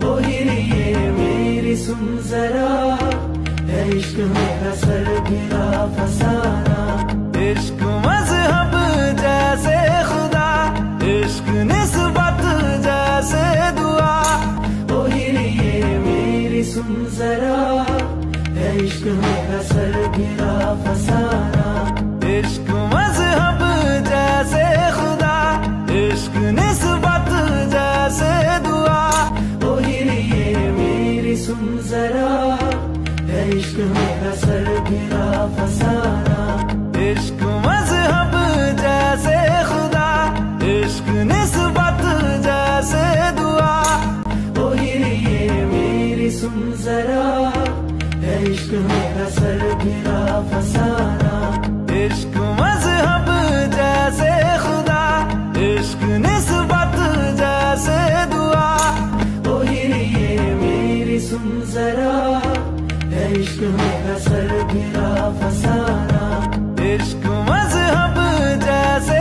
ओ हिरिए मेरी सुन जरा, है इश्क मेरा सर गिरा फसाना। इश्क मजहब जैसे खुदा, इश्क निस्बत जैसे दुआ। ओ हिरिए मेरी सुन जरा, है इश्क मेरा सर गिरा फसाना। इश्क मजहब जैसे खुदा, इश्क निस्बत जैसे दुआ। ओ हिरिए मेरी सुन जरा, है इश्क मेरा सर गिरा फसाना। इश्क मजहब जैसे खुदा, इश्क निस्बत जैसे दुआ। ओ हिरिए मेरी सुन जरा, है इश्क मेरा सर गिरा फसाना। इश्क मजहब जैसे खुदा, इश्क निस्बत जैसे दुआ। ओ हिरिए मेरी सुन जरा, है इश्क मेरा सर गिरा फसाना।